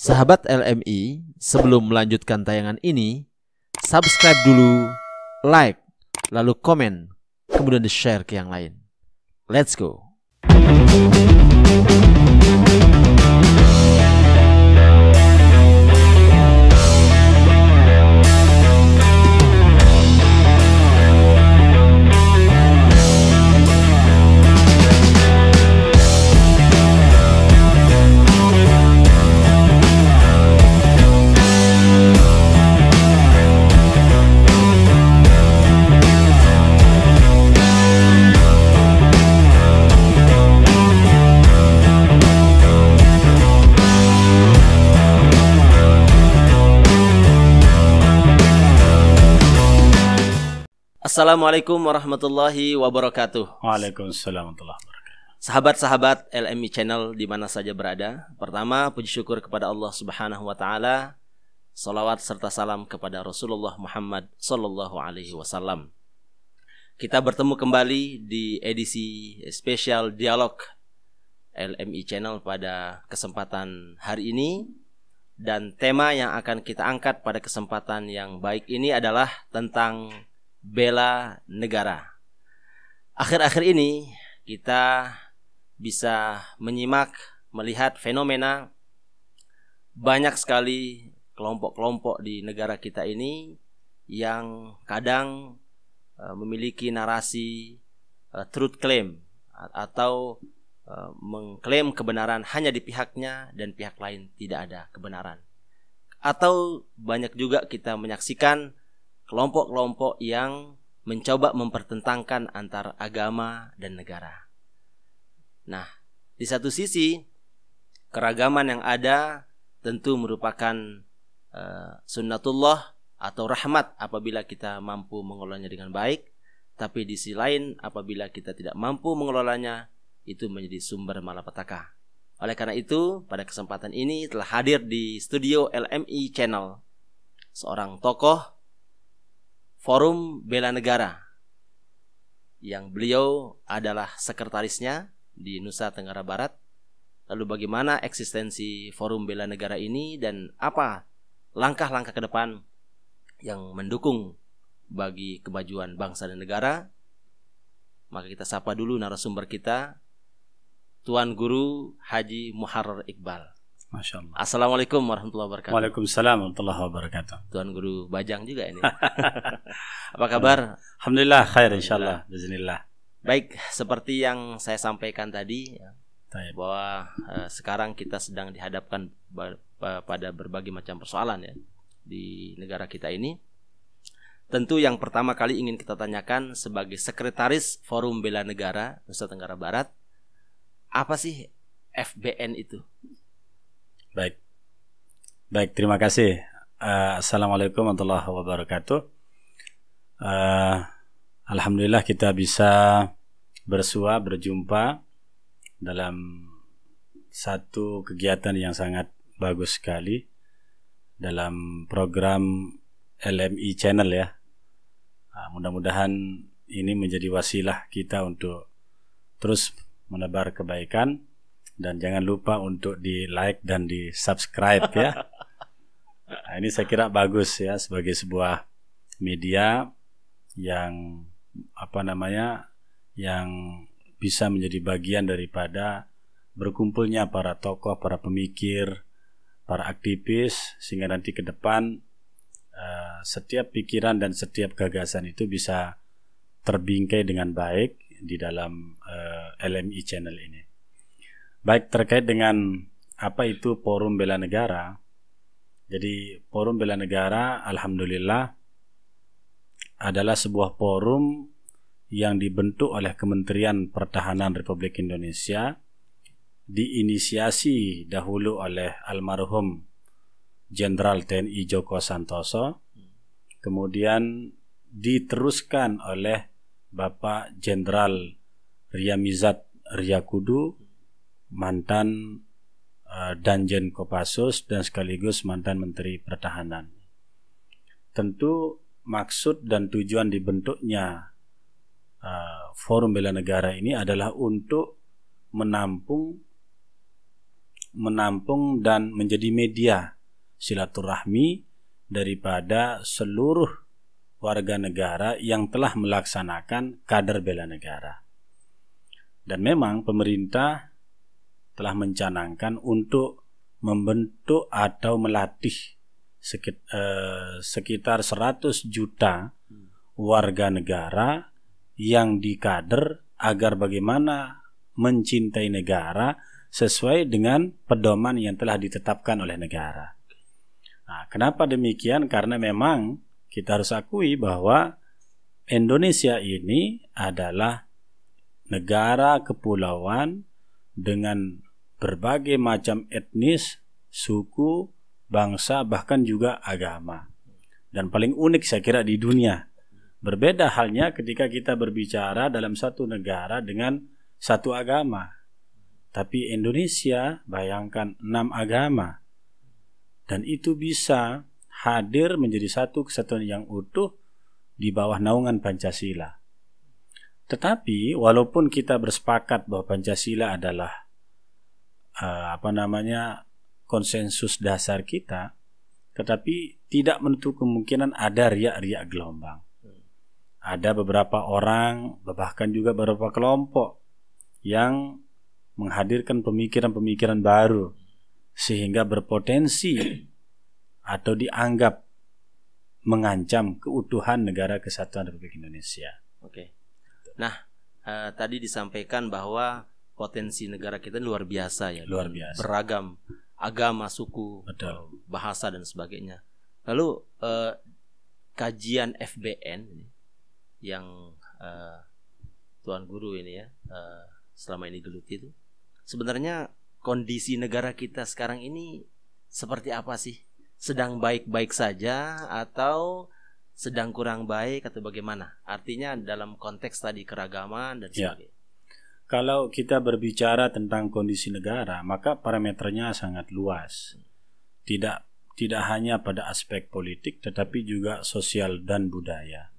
Sahabat LMI, sebelum melanjutkan tayangan ini, subscribe dulu, like, lalu komen, kemudian di-share ke yang lain. Let's go! Assalamualaikum warahmatullahi wabarakatuh. Waalaikumsalam warahmatullahi wabarakatuh. Sahabat-sahabat LMI Channel di mana saja berada. Pertama, puji syukur kepada Allah Subhanahu wa taala. Salawat serta salam kepada Rasulullah Muhammad sallallahu alaihi wasallam. Kita bertemu kembali di edisi spesial dialog LMI Channel pada kesempatan hari ini, dan tema yang akan kita angkat pada kesempatan yang baik ini adalah tentang bela negara. Akhir-akhir ini kita bisa melihat fenomena banyak sekali kelompok-kelompok di negara kita ini yang kadang memiliki narasi truth claim atau mengklaim kebenaran hanya di pihaknya dan pihak lain tidak ada kebenaran. Atau banyak juga kita menyaksikan kelompok-kelompok yang mencoba mempertentangkan antara agama dan negara. Nah, di satu sisi keragaman yang ada tentu merupakan sunnatullah atau rahmat apabila kita mampu mengelolanya dengan baik. Tapi di sisi lain apabila kita tidak mampu mengelolanya, itu menjadi sumber malapetaka. Oleh karena itu, pada kesempatan ini telah hadir di studio LMI Channel seorang tokoh Forum Bela Negara yang beliau adalah sekretarisnya di Nusa Tenggara Barat. Lalu bagaimana eksistensi Forum Bela Negara ini dan apa langkah-langkah ke depan yang mendukung bagi kemajuan bangsa dan negara? Maka kita sapa dulu narasumber kita, Tuan Guru Haji Muharrar Iqbal. Masya Allah. Assalamualaikum warahmatullahi wabarakatuh. Waalaikumsalam warahmatullahi wabarakatuh. Tuan Guru Bajang juga ini. Apa kabar? Alhamdulillah khair insyaallah. Bismillah. Baik, seperti yang saya sampaikan tadi ya, Taib. bahwa sekarang kita sedang dihadapkan pada berbagai macam persoalan ya di negara kita ini. Tentu yang pertama kali ingin kita tanyakan sebagai sekretaris Forum Bela Negara Nusa Tenggara Barat, apa sih FBN itu? Baik, terima kasih. Assalamualaikum warahmatullahi wabarakatuh. Alhamdulillah kita bisa berjumpa dalam satu kegiatan yang sangat bagus sekali dalam program LMI Channel ya. Mudah-mudahan ini menjadi wasilah kita untuk terus menebar kebaikan. Dan jangan lupa untuk di like dan di subscribe ya. Nah, ini saya kira bagus ya sebagai sebuah media yang yang bisa menjadi bagian daripada berkumpulnya para tokoh, para pemikir, para aktivis, sehingga nanti ke depan setiap pikiran dan setiap gagasan itu bisa terbingkai dengan baik di dalam LMI Channel ini. Baik, terkait dengan apa itu Forum Bela Negara. Jadi Forum Bela Negara alhamdulillah adalah sebuah forum yang dibentuk oleh Kementerian Pertahanan Republik Indonesia, diinisiasi dahulu oleh almarhum Jenderal TNI Joko Santoso, kemudian diteruskan oleh Bapak Jenderal Riyamizat Riyakudu, mantan Danjen Kopassus dan sekaligus mantan Menteri Pertahanan. Tentu maksud dan tujuan dibentuknya Forum Bela Negara ini adalah untuk menampung menampung dan menjadi media silaturahmi daripada seluruh warga negara yang telah melaksanakan kader bela negara. Dan memang pemerintah telah mencanangkan untuk membentuk atau melatih sekitar 100 juta warga negara yang dikader agar bagaimana mencintai negara sesuai dengan pedoman yang telah ditetapkan oleh negara. Nah, kenapa demikian? Karena memang kita harus akui bahwa Indonesia ini adalah negara kepulauan dengan berbagai macam etnis, suku, bangsa, bahkan juga agama. Dan paling unik saya kira di dunia. Berbeda halnya ketika kita berbicara dalam satu negara dengan satu agama. Tapi Indonesia, bayangkan 6 agama. Dan itu bisa hadir menjadi satu kesatuan yang utuh di bawah naungan Pancasila. Tetapi walaupun kita bersepakat bahwa Pancasila adalah konsensus dasar kita, tetapi tidak menutup kemungkinan ada riak-riak gelombang. Ada beberapa orang, bahkan juga beberapa kelompok yang menghadirkan pemikiran-pemikiran baru sehingga berpotensi atau dianggap mengancam keutuhan negara kesatuan Republik Indonesia. Oke. Nah, tadi disampaikan bahwa potensi negara kita luar biasa ya. Luar biasa. Beragam agama, suku, betul, bahasa dan sebagainya. Lalu kajian FBN yang Tuan Guru ini ya selama ini geluti itu, sebenarnya kondisi negara kita sekarang ini seperti apa sih? Sedang baik-baik saja atau sedang kurang baik atau bagaimana? Artinya dalam konteks tadi keragaman dan sebagainya. Ya. Kalau kita berbicara tentang kondisi negara, maka parameternya sangat luas. Tidak hanya pada aspek politik, tetapi juga sosial dan budaya.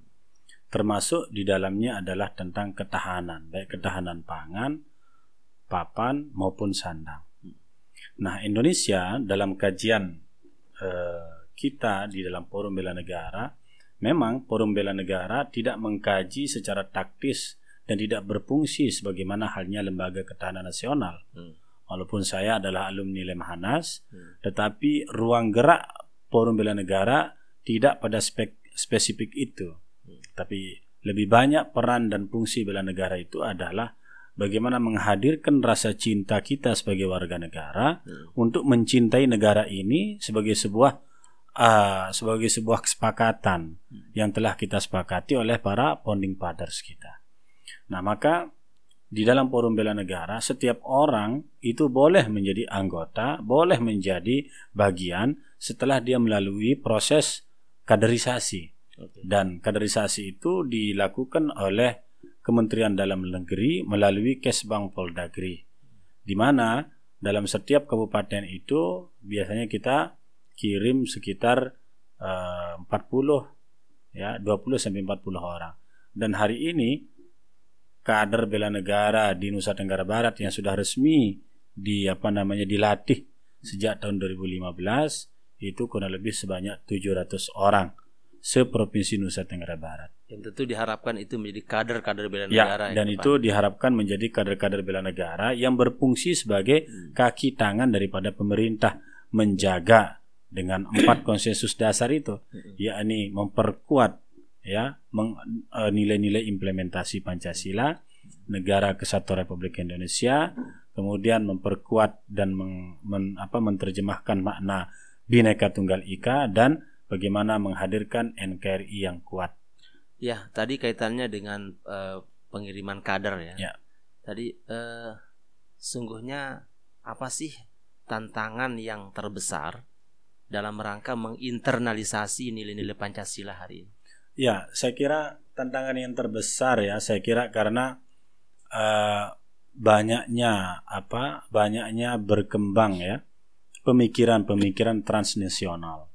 Termasuk di dalamnya adalah tentang ketahanan, baik ketahanan pangan, papan maupun sandang. Nah, Indonesia dalam kajian kita di dalam Forum Bela Negara, memang Forum Bela Negara tidak mengkaji secara taktis dan tidak berfungsi sebagaimana halnya Lembaga Ketahanan Nasional. Walaupun saya adalah alumni Lemhanas, tetapi ruang gerak Forum Bela Negara tidak pada spesifik itu. Tapi lebih banyak peran dan fungsi bela negara itu adalah bagaimana menghadirkan rasa cinta kita sebagai warga negara untuk mencintai negara ini sebagai sebuah kesepakatan yang telah kita sepakati oleh para founding fathers kita. Nah, maka di dalam Forum Bela Negara setiap orang itu boleh menjadi anggota, boleh menjadi bagian setelah dia melalui proses kaderisasi. Dan kaderisasi itu dilakukan oleh Kementerian Dalam Negeri melalui Kesbang Poldagri, di mana dalam setiap kabupaten itu biasanya kita kirim sekitar 20 sampai 40 orang. Dan hari ini kader bela negara di Nusa Tenggara Barat yang sudah resmi dilatih sejak tahun 2015 itu kurang lebih sebanyak 700 orang seprovinsi Nusa Tenggara Barat. Yang tentu diharapkan itu menjadi kader-kader bela negara. Dan itu diharapkan menjadi kader-kader bela negara yang berfungsi sebagai kaki tangan daripada pemerintah menjaga dengan 4 konsensus dasar itu, yakni memperkuat nilai-nilai implementasi Pancasila, Negara Kesatuan Republik Indonesia, kemudian memperkuat dan menerjemahkan makna Bhinneka Tunggal Ika dan bagaimana menghadirkan NKRI yang kuat. Ya, tadi kaitannya dengan pengiriman kader ya. Tadi sungguhnya apa sih tantangan yang terbesar dalam rangka menginternalisasi nilai-nilai Pancasila hari ini? Ya, saya kira tantangan yang terbesar karena banyaknya berkembang pemikiran transnasional.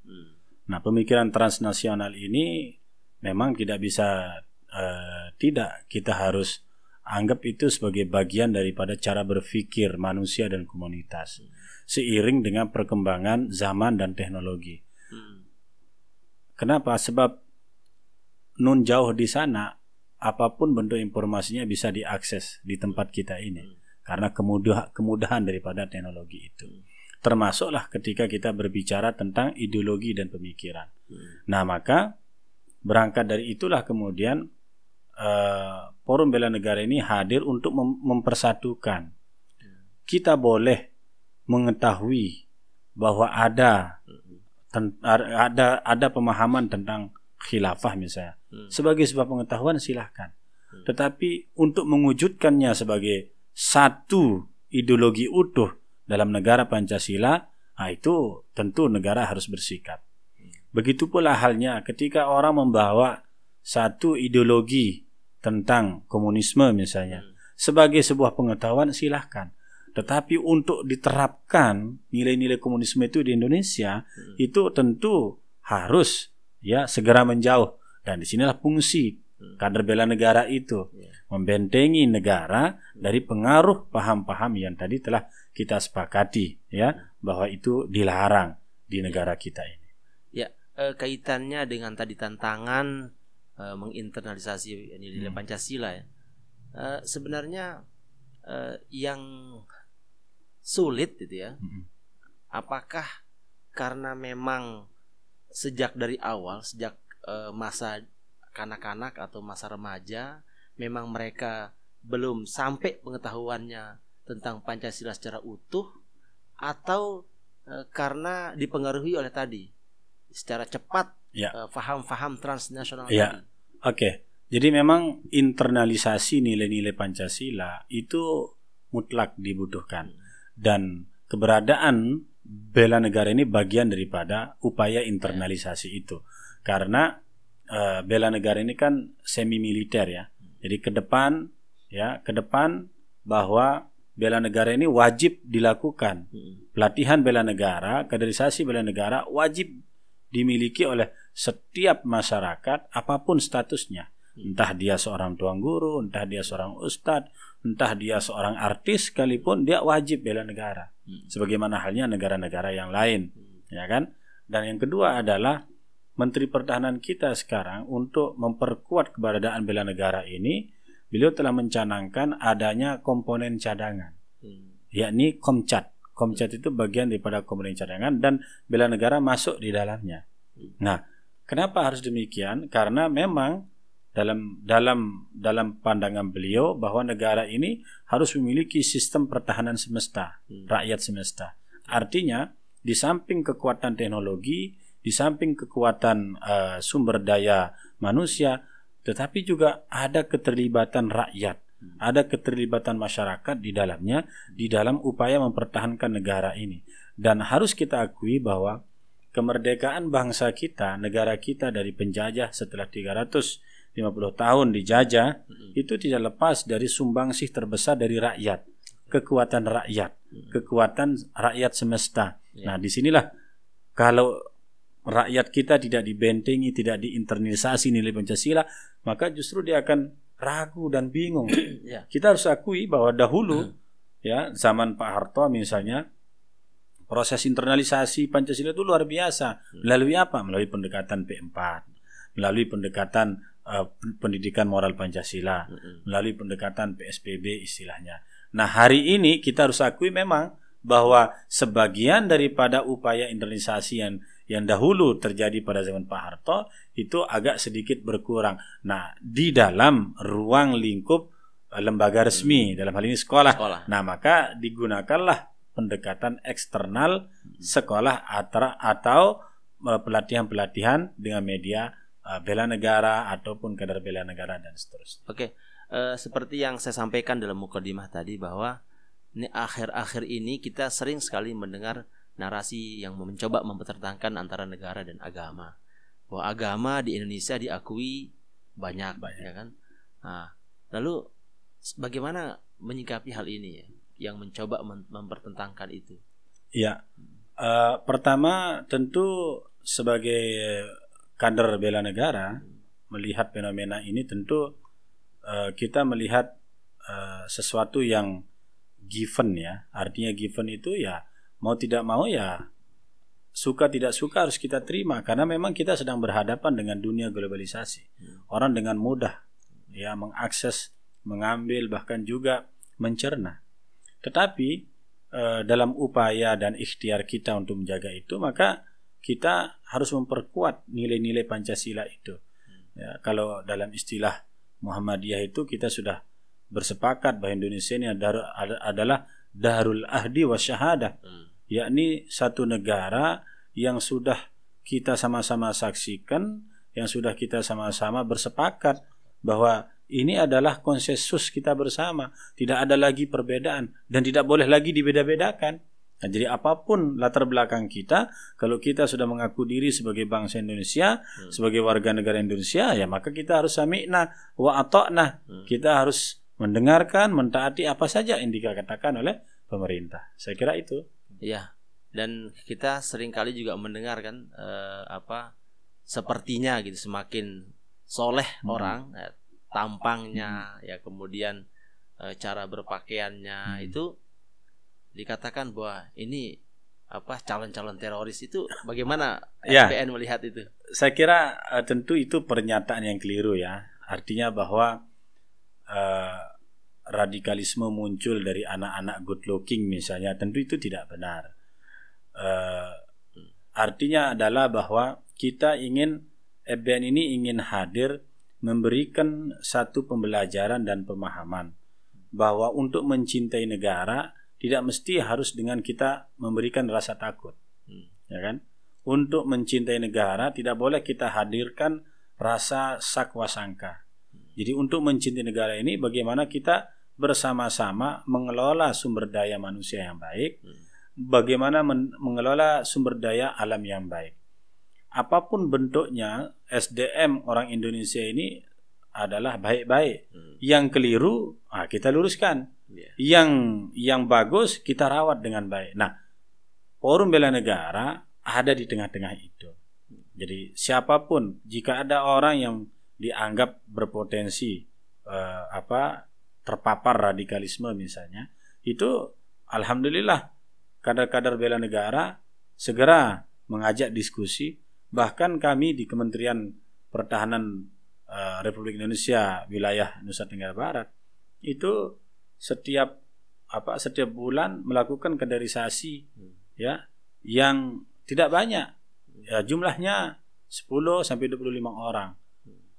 Nah, pemikiran transnasional ini memang tidak bisa kita harus anggap itu sebagai bagian daripada cara berpikir manusia dan komunitas seiring dengan perkembangan zaman dan teknologi. Kenapa? Sebab nun jauh di sana, apapun bentuk informasinya bisa diakses di tempat kita ini karena kemudahan daripada teknologi itu. Termasuklah ketika kita berbicara tentang ideologi dan pemikiran. Nah, maka berangkat dari itulah kemudian Forum Bela Negara ini hadir untuk mempersatukan. Kita boleh mengetahui bahwa ada pemahaman tentang khilafah misalnya. Sebagai sebuah pengetahuan silahkan. Tetapi untuk mewujudkannya sebagai satu ideologi utuh dalam negara Pancasila, itu tentu negara harus bersikap. Begitu pula halnya ketika orang membawa satu ideologi tentang komunisme misalnya sebagai sebuah pengetahuan silahkan. Tetapi untuk diterapkan nilai-nilai komunisme itu di Indonesia itu tentu harus segera menjauh. Dan disinilah fungsi kader bela negara itu, membentengi negara dari pengaruh paham-paham yang tadi telah kita sepakati bahwa itu dilarang di negara kita ini. Kaitannya dengan tadi tantangan menginternalisasi nilai Pancasila sebenarnya yang sulit gitu ya. Apakah karena memang sejak dari awal, sejak masa kanak-kanak atau masa remaja, memang mereka belum sampai pengetahuannya tentang Pancasila secara utuh, atau karena dipengaruhi oleh tadi secara cepat faham-faham transnasional tadi. Oke. Jadi memang internalisasi nilai-nilai Pancasila itu mutlak dibutuhkan. Dan keberadaan bela negara ini bagian daripada upaya internalisasi itu. Karena bela negara ini kan semi militer ya. Jadi ke depan bahwa bela negara ini wajib dilakukan. Pelatihan bela negara, kaderisasi bela negara wajib dimiliki oleh setiap masyarakat apapun statusnya. Entah dia seorang tuan guru, entah dia seorang ustadz, entah dia seorang artis sekalipun, dia wajib bela negara. Sebagaimana halnya negara-negara yang lain, ya kan? Dan yang kedua adalah Menteri Pertahanan kita sekarang untuk memperkuat keberadaan bela negara ini, beliau telah mencanangkan adanya komponen cadangan, yakni Komcat. Komcat itu bagian daripada komponen cadangan dan bela negara masuk di dalamnya. Nah, kenapa harus demikian? Karena memang dalam pandangan beliau bahwa negara ini harus memiliki sistem pertahanan semesta, rakyat semesta. Artinya, di samping kekuatan teknologi, di samping kekuatan sumber daya manusia, tetapi juga ada keterlibatan rakyat, ada keterlibatan masyarakat di dalamnya, di dalam upaya mempertahankan negara ini. Dan harus kita akui bahwa kemerdekaan bangsa kita, negara kita dari penjajah setelah 350 tahun dijajah, itu tidak lepas dari sumbangsih terbesar dari rakyat, kekuatan rakyat semesta. Nah, disinilah kalau rakyat kita tidak dibentengi, tidak diinternalisasi nilai Pancasila, maka justru dia akan ragu dan bingung. Kita harus akui bahwa dahulu zaman Pak Harto misalnya, proses internalisasi Pancasila itu luar biasa. Melalui apa? Melalui pendekatan P4, melalui pendekatan pendidikan moral Pancasila, melalui pendekatan PSBB istilahnya. Nah, hari ini kita harus akui memang bahwa sebagian daripada upaya internalisasi yang dahulu terjadi pada zaman Pak Harto itu agak sedikit berkurang. Nah, di dalam ruang lingkup lembaga resmi, dalam hal ini sekolah. Nah, maka digunakanlah pendekatan eksternal sekolah atau pelatihan-pelatihan dengan media bela negara ataupun kadar bela negara dan seterusnya. Oke, seperti yang saya sampaikan dalam mukadimah tadi bahwa ini akhir-akhir ini kita sering sekali mendengar narasi yang mencoba mempertentangkan antara negara dan agama. Bahwa agama di Indonesia diakui banyak. Ya kan? Nah, lalu bagaimana menyikapi hal ini yang mencoba mempertentangkan itu? Ya, pertama tentu sebagai kader bela negara melihat fenomena ini tentu kita melihat sesuatu yang given ya. Artinya given itu ya mau tidak mau ya suka tidak suka harus kita terima, karena memang kita sedang berhadapan dengan dunia globalisasi. Orang dengan mudah ya mengakses, mengambil, bahkan juga mencerna. Tetapi dalam upaya dan ikhtiar kita untuk menjaga itu, maka kita harus memperkuat nilai-nilai Pancasila itu. Ya, kalau dalam istilah Muhammadiyah itu kita sudah bersepakat bahwa Indonesia ini adalah Darul Ahdi wa Syahadah, yakni satu negara yang sudah kita sama-sama saksikan, yang sudah kita sama-sama bersepakat bahwa ini adalah konsensus kita bersama, tidak ada lagi perbedaan dan tidak boleh lagi dibeda-bedakan. Nah, jadi apapun latar belakang kita, kalau kita sudah mengaku diri sebagai bangsa Indonesia, sebagai warga negara Indonesia, ya maka kita harus sami'na wa ata'na. Kita harus mendengarkan, mentaati apa saja yang dikatakan oleh pemerintah. Saya kira itu. Ya. Dan kita seringkali juga mendengar kan sepertinya gitu, semakin soleh orang, tampangnya ya, kemudian cara berpakaiannya itu dikatakan bahwa ini calon-calon teroris. Itu bagaimana FPN melihat itu? Saya kira tentu itu pernyataan yang keliru ya. Artinya bahwa radikalisme muncul dari anak-anak good looking misalnya, tentu itu tidak benar. Artinya adalah bahwa kita ingin, FBN ini ingin hadir memberikan satu pembelajaran dan pemahaman bahwa untuk mencintai negara tidak mesti harus dengan kita memberikan rasa takut, ya kan? Untuk mencintai negara tidak boleh kita hadirkan rasa sakwa sangka. Jadi untuk mencintai negara ini bagaimana kita bersama-sama mengelola sumber daya manusia yang baik, bagaimana mengelola sumber daya alam yang baik. Apapun bentuknya, SDM orang Indonesia ini adalah baik-baik. Yang keliru, kita luruskan. Yang bagus kita rawat dengan baik. Nah, Forum Bela Negara ada di tengah-tengah itu. Jadi siapapun, jika ada orang yang dianggap berpotensi terpapar radikalisme misalnya, itu alhamdulillah kadar-kadar bela negara segera mengajak diskusi. Bahkan kami di Kementerian Pertahanan Republik Indonesia wilayah Nusa Tenggara Barat itu setiap bulan melakukan kaderisasi ya, yang tidak banyak ya, jumlahnya 10 sampai 25 orang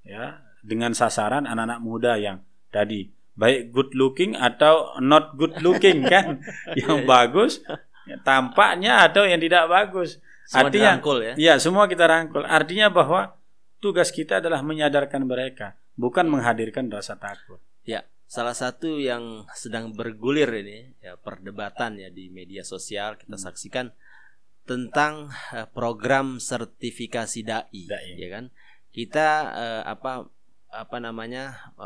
ya, dengan sasaran anak-anak muda yang tadi baik good looking atau not good looking kan, yang bagus tampaknya atau yang tidak bagus. Semua artinya dirangkul, ya? Ya, semua kita rangkul. Artinya bahwa tugas kita adalah menyadarkan mereka, bukan menghadirkan rasa takut. Ya, salah satu yang sedang bergulir ini ya, perdebatan ya di media sosial kita saksikan tentang program sertifikasi dai. Ya kan? Kita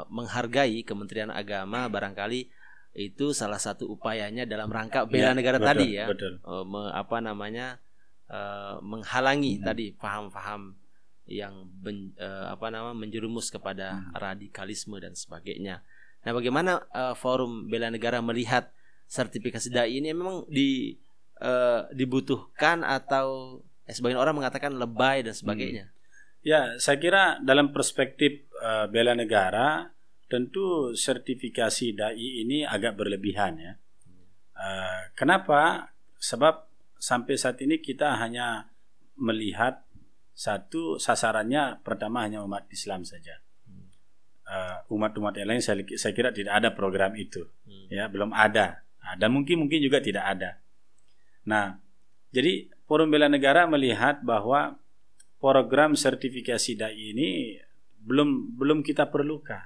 menghargai Kementerian Agama, barangkali itu salah satu upayanya dalam rangka bela negara betul, tadi ya. Betul. Menghalangi tadi paham-paham yang menjerumus kepada radikalisme dan sebagainya. Nah, bagaimana Forum Bela Negara melihat sertifikasi dai ini? Memang dibutuhkan atau sebagian orang mengatakan lebay dan sebagainya? Ya, saya kira dalam perspektif bela negara tentu sertifikasi dai ini agak berlebihan ya. Kenapa? Sebab sampai saat ini kita hanya melihat satu sasarannya, pertama hanya umat Islam saja. Umat-umat yang lain saya kira tidak ada program itu, ya, belum ada. Dan mungkin juga tidak ada. Nah, jadi Forum Bela Negara melihat bahwa program sertifikasi dai ini belum kita perlukan.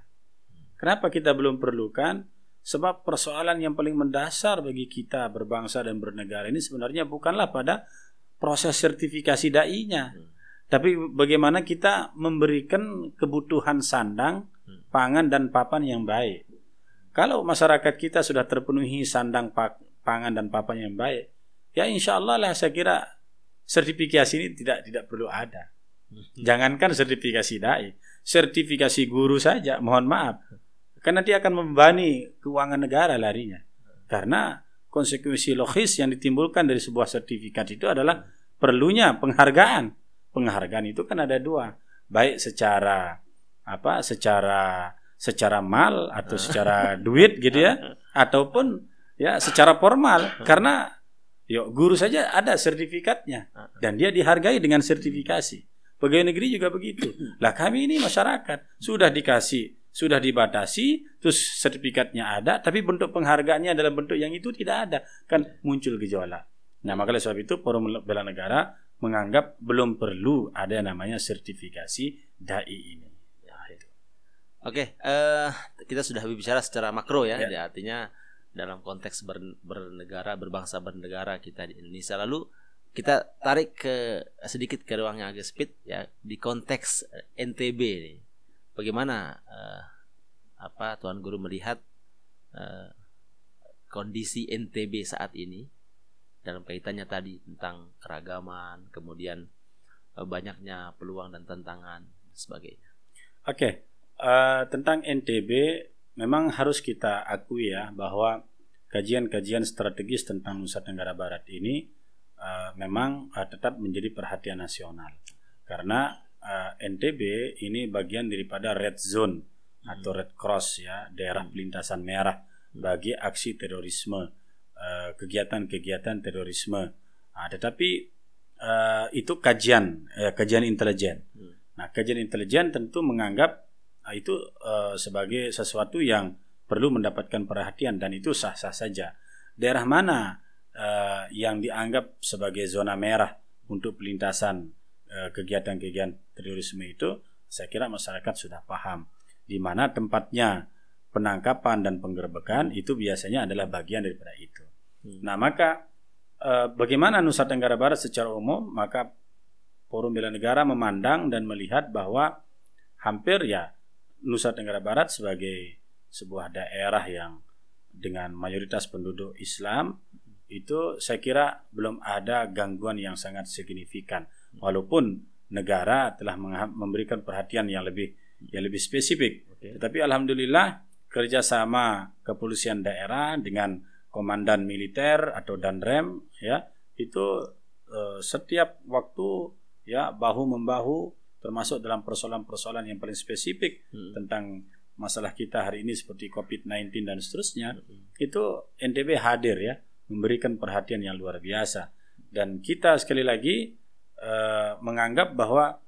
Kenapa kita belum perlukan? Sebab persoalan yang paling mendasar bagi kita berbangsa dan bernegara ini sebenarnya bukanlah pada proses sertifikasi dai-nya, tapi bagaimana kita memberikan kebutuhan sandang, pangan dan papan yang baik. Kalau masyarakat kita sudah terpenuhi sandang, pangan dan papan yang baik, ya insya Allah lah saya kira sertifikasi ini tidak perlu ada. Jangankan sertifikasi dai, sertifikasi guru saja, mohon maaf. kan nanti akan membebani keuangan negara larinya. Karena konsekuensi logis yang ditimbulkan dari sebuah sertifikat itu adalah perlunya penghargaan. Penghargaan itu kan ada dua, baik secara secara mal atau secara duit gitu ya, ataupun ya secara formal. Karena guru saja ada sertifikatnya dan dia dihargai dengan sertifikasi. Pegawai negeri juga begitu. Lah kami ini masyarakat sudah dibatasi, terus sertifikatnya ada, tapi bentuk penghargaannya dalam bentuk yang itu tidak ada, kan muncul gejolak. Nah, maka oleh sebab itu Forum Bela Negara menganggap belum perlu ada yang namanya sertifikasi dai ini. Ya, itu. Oke, kita sudah bicara secara makro ya. Artinya dalam konteks bernegara, berbangsa bernegara kita di Indonesia. Lalu kita tarik sedikit ke ruang yang agak sempit ya, di konteks NTB ini. Bagaimana Tuan Guru melihat kondisi NTB saat ini dalam kaitannya tadi tentang keragaman, kemudian banyaknya peluang dan tantangan dan sebagainya. Oke, tentang NTB memang harus kita akui ya bahwa kajian-kajian strategis tentang Nusa Tenggara Barat ini memang tetap menjadi perhatian nasional karena NTB ini bagian daripada red zone atau red cross ya, daerah pelintasan merah bagi aksi terorisme, kegiatan-kegiatan terorisme. Tetapi itu kajian intelijen. Nah, kajian intelijen tentu menganggap itu sebagai sesuatu yang perlu mendapatkan perhatian dan itu sah-sah saja. Daerah mana yang dianggap sebagai zona merah untuk pelintasan kegiatan-kegiatan terorisme itu, saya kira masyarakat sudah paham di mana tempatnya penangkapan dan penggerbekan itu biasanya adalah bagian daripada itu. Nah, maka bagaimana Nusa Tenggara Barat secara umum, maka Forum Bela Negara memandang dan melihat bahwa hampir ya Nusa Tenggara Barat sebagai sebuah daerah yang dengan mayoritas penduduk Islam itu saya kira belum ada gangguan yang sangat signifikan. Walaupun negara telah memberikan perhatian yang lebih spesifik, tetapi alhamdulillah kerjasama kepolisian daerah dengan komandan militer atau Danrem ya itu setiap waktu ya bahu membahu, termasuk dalam persoalan-persoalan yang paling spesifik tentang masalah kita hari ini seperti COVID-19 dan seterusnya, itu NTB hadir ya, memberikan perhatian yang luar biasa. Dan kita sekali lagi menganggap bahwa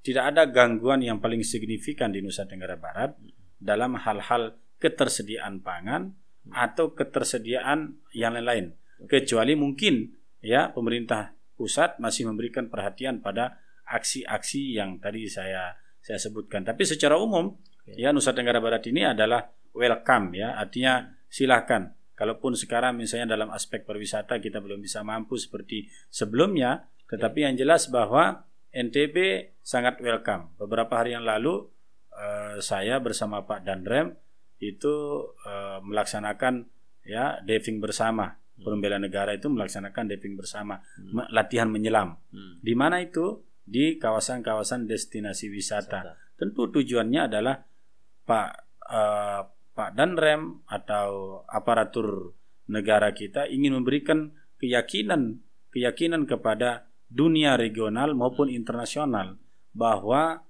tidak ada gangguan yang paling signifikan di Nusa Tenggara Barat dalam hal-hal ketersediaan pangan atau ketersediaan yang lain-lain, kecuali mungkin ya pemerintah pusat masih memberikan perhatian pada aksi-aksi yang tadi saya sebutkan. Tapi secara umum ya Nusa Tenggara Barat ini adalah welcome ya, artinya silakan. Kalaupun sekarang misalnya dalam aspek pariwisata kita belum bisa mampu seperti sebelumnya, tetapi yang jelas bahwa NTB sangat welcome. Beberapa hari yang lalu saya bersama Pak Danrem itu melaksanakan ya diving bersama. Forum Bela Negara itu melaksanakan diving bersama, latihan menyelam. Di mana itu? Di kawasan-kawasan destinasi wisata. Tentu tujuannya adalah Pak Danrem atau aparatur negara kita ingin memberikan keyakinan kepada dunia regional maupun internasional bahwa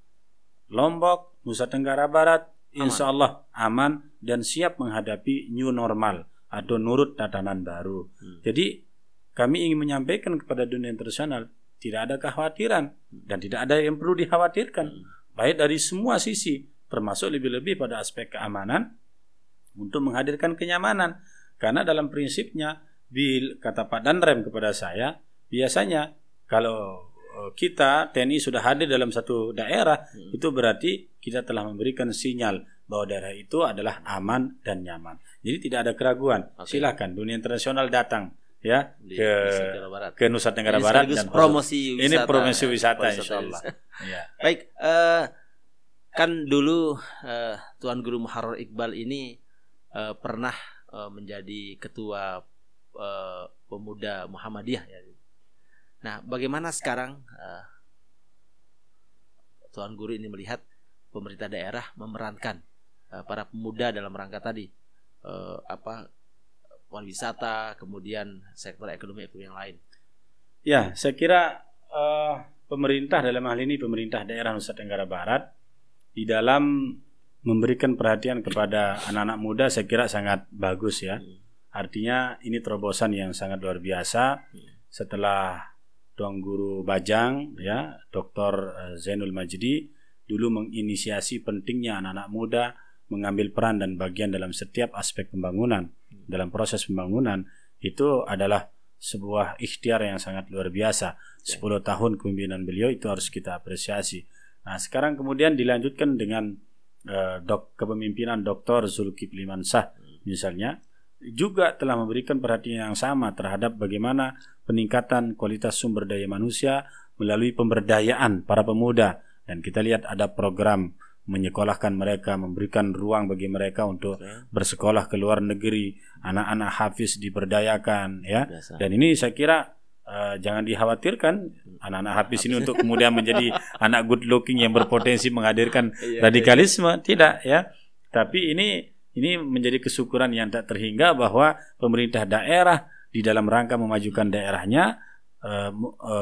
Lombok, Nusa Tenggara Barat insya Allah aman dan siap menghadapi new normal atau nurut tatanan baru. Jadi kami ingin menyampaikan kepada dunia internasional tidak ada kekhawatiran dan tidak ada yang perlu dikhawatirkan, baik dari semua sisi, termasuk lebih-lebih pada aspek keamanan untuk menghadirkan kenyamanan. Karena dalam prinsipnya, kata Pak Danrem kepada saya, biasanya kalau kita TNI sudah hadir dalam satu daerah, itu berarti kita telah memberikan sinyal bahwa daerah itu adalah aman dan nyaman. Jadi tidak ada keraguan. Silakan dunia internasional datang ya ke Nusa Tenggara Barat dan promosi wisata. Ini promosi wisata insyaallah. Ya. Baik, kan dulu Tuan Guru Muharrar Iqbal ini pernah menjadi ketua pemuda Muhammadiyah ya. Nah, bagaimana sekarang Tuan Guru ini melihat pemerintah daerah memerankan para pemuda dalam rangka tadi pariwisata, kemudian sektor ekonomi yang lain? Ya, saya kira pemerintah dalam hal ini pemerintah daerah Nusa Tenggara Barat di dalam memberikan perhatian kepada anak-anak muda saya kira sangat bagus ya. Artinya ini terobosan yang sangat luar biasa. Setelah Tuan Guru Bajang ya, Dr. Zainul Majdi dulu menginisiasi pentingnya anak-anak muda mengambil peran dan bagian dalam setiap aspek pembangunan. Dalam proses pembangunan itu adalah sebuah ikhtiar yang sangat luar biasa. 10 tahun kepemimpinan beliau itu harus kita apresiasi. Nah, sekarang kemudian dilanjutkan dengan kepemimpinan Dr. Zulkifli Mansah misalnya juga telah memberikan perhatian yang sama terhadap bagaimana peningkatan kualitas sumber daya manusia melalui pemberdayaan para pemuda, dan kita lihat ada program menyekolahkan mereka, memberikan ruang bagi mereka untuk bersekolah ke luar negeri, anak-anak hafiz diberdayakan ya. Dan ini saya kira jangan dikhawatirkan anak-anak hafiz ini untuk kemudian menjadi anak good looking yang berpotensi menghadirkan radikalisme, tidak ya. Tapi ini menjadi kesyukuran yang tak terhingga bahwa pemerintah daerah di dalam rangka memajukan daerahnya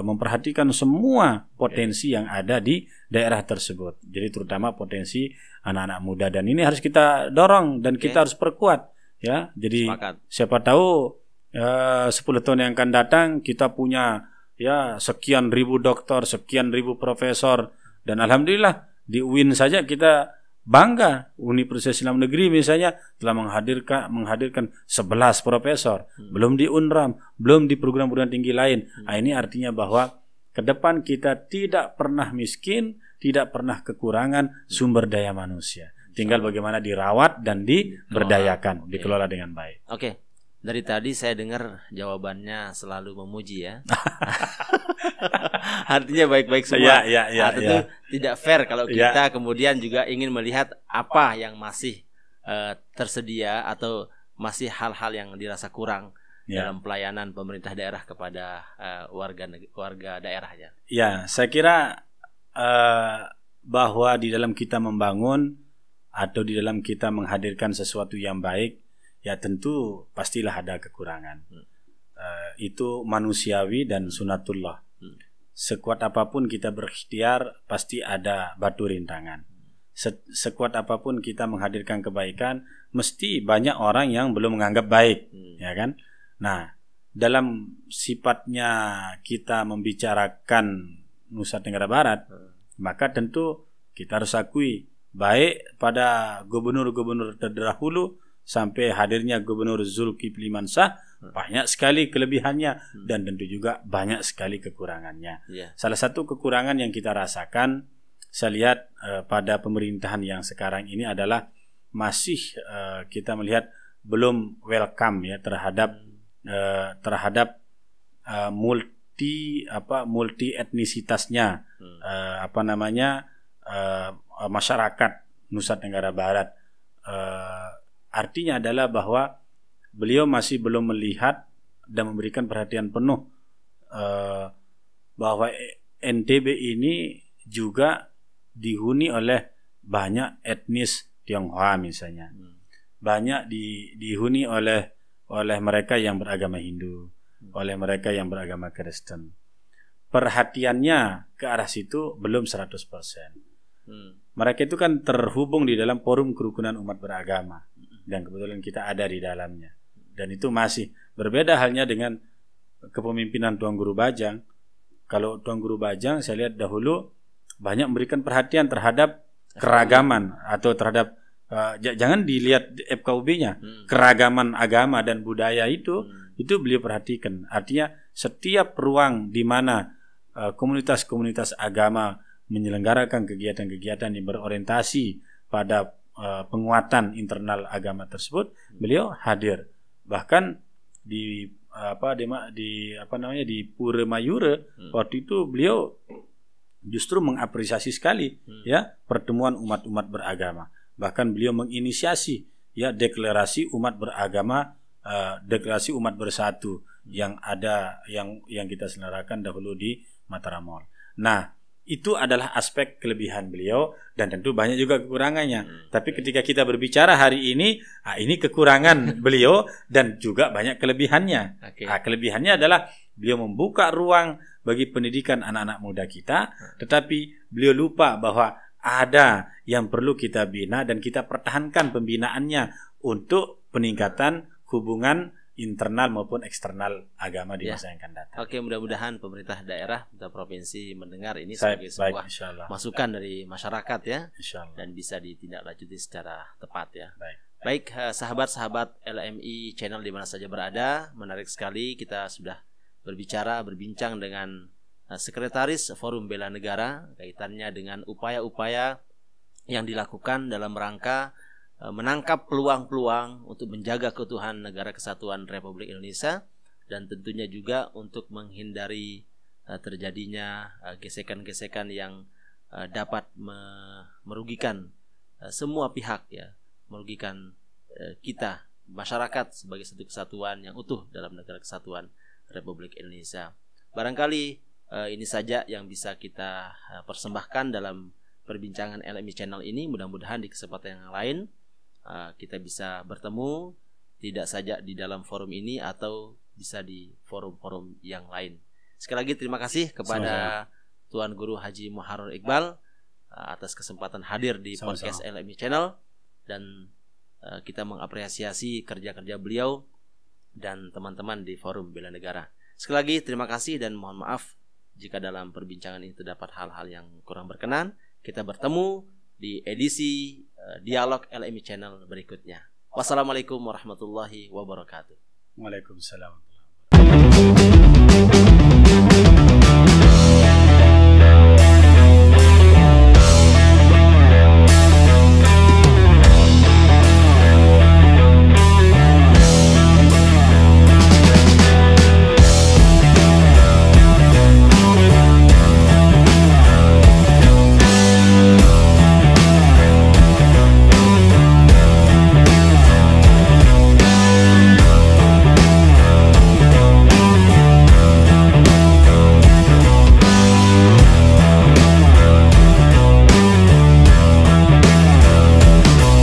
memperhatikan semua potensi yang ada di daerah tersebut. Jadi terutama potensi anak-anak muda, dan ini harus kita dorong dan kita harus perkuat ya. Jadi siapa tahu 10 tahun yang akan datang kita punya ya sekian ribu doktor, sekian ribu profesor, dan alhamdulillah di UIN saja kita bangga. Universitas Islam Negeri misalnya telah menghadirkan 11 profesor, belum di UNRAM, belum di program perguruan tinggi lain. Nah, ini artinya bahwa ke depan kita tidak pernah miskin, tidak pernah kekurangan sumber daya manusia. Tinggal bagaimana dirawat dan diberdayakan, dikelola dengan baik. Oke. Dari tadi saya dengar jawabannya selalu memuji ya. Artinya baik-baik semua. Tentu tidak fair kalau kita kemudian juga ingin melihat apa yang masih tersedia atau masih hal-hal yang dirasa kurang dalam pelayanan pemerintah daerah kepada warga daerahnya. Ya, saya kira bahwa di dalam kita membangun atau di dalam kita menghadirkan sesuatu yang baik, ya tentu pastilah ada kekurangan. Itu manusiawi dan sunatullah. Sekuat apapun kita berikhtiar, pasti ada batu rintangan. Sekuat apapun kita menghadirkan kebaikan, mesti banyak orang yang belum menganggap baik, ya kan? Nah, dalam sifatnya kita membicarakan Nusa Tenggara Barat, maka tentu kita harus akui baik pada gubernur-gubernur terdahulu sampai hadirnya Gubernur Zulkifli Mansah, banyak sekali kelebihannya dan tentu juga banyak sekali kekurangannya. Salah satu kekurangan yang kita rasakan, saya lihat pada pemerintahan yang sekarang ini adalah masih kita melihat belum welcome ya terhadap multi etnisitasnya masyarakat Nusa Tenggara Barat. Artinya adalah bahwa beliau masih belum melihat dan memberikan perhatian penuh bahwa NTB ini juga dihuni oleh banyak etnis Tionghoa misalnya, banyak dihuni oleh mereka yang beragama Hindu, oleh mereka yang beragama Kristen. Perhatiannya ke arah situ belum 100%. Mereka itu kan terhubung di dalam forum kerukunan umat beragama, dan kebetulan kita ada di dalamnya. Dan itu masih berbeda halnya dengan kepemimpinan Tuan Guru Bajang. Kalau Tuan Guru Bajang saya lihat dahulu banyak memberikan perhatian terhadap keragaman atau terhadap jangan dilihat FKUB-nya, keragaman agama dan budaya itu beliau perhatikan. Artinya setiap ruang di mana komunitas-komunitas agama menyelenggarakan kegiatan-kegiatan yang berorientasi pada penguatan internal agama tersebut, beliau hadir. Bahkan di Pura Mayura waktu itu beliau justru mengapresiasi sekali ya pertemuan umat-umat beragama. Bahkan beliau menginisiasi ya deklarasi umat beragama, deklarasi umat bersatu yang ada yang kita selenggarakan dahulu di Mataram Mall. Nah, itu adalah aspek kelebihan beliau dan tentu banyak juga kekurangannya. Tapi ketika kita berbicara hari ini, ini kekurangan beliau dan juga banyak kelebihannya. Kelebihannya adalah beliau membuka ruang bagi pendidikan anak-anak muda kita, tetapi beliau lupa bahwa ada yang perlu kita bina dan kita pertahankan pembinaannya untuk peningkatan hubungan internal maupun eksternal agama di masa yang akan datang. Oke, mudah-mudahan pemerintah daerah dan provinsi mendengar ini sebagai sebuah masukan dari masyarakat ya, dan bisa ditindaklanjuti secara tepat ya. Baik, sahabat-sahabat LMI channel di mana saja berada, menarik sekali kita sudah berbincang dengan Sekretaris Forum Bela Negara kaitannya dengan upaya-upaya yang dilakukan dalam rangka menangkap peluang-peluang untuk menjaga keutuhan negara kesatuan Republik Indonesia dan tentunya juga untuk menghindari terjadinya gesekan-gesekan yang dapat merugikan semua pihak ya, merugikan kita masyarakat sebagai satu kesatuan yang utuh dalam negara kesatuan Republik Indonesia. Barangkali ini saja yang bisa kita persembahkan dalam perbincangan LMI Channel ini. Mudah-mudahan di kesempatan yang lain kita bisa bertemu tidak saja di dalam forum ini atau bisa di forum-forum yang lain. Sekali lagi terima kasih kepada Tuan Guru Haji Muharrar Iqbal atas kesempatan hadir di podcast LMI Channel, dan kita mengapresiasi kerja-kerja beliau dan teman-teman di Forum Bela Negara. Sekali lagi terima kasih dan mohon maaf jika dalam perbincangan ini terdapat hal-hal yang kurang berkenan. Kita bertemu di edisi Dialog LMI Channel berikutnya. Wassalamualaikum warahmatullahi wabarakatuh. Waalaikumsalam warahmatullahi wabarakatuh.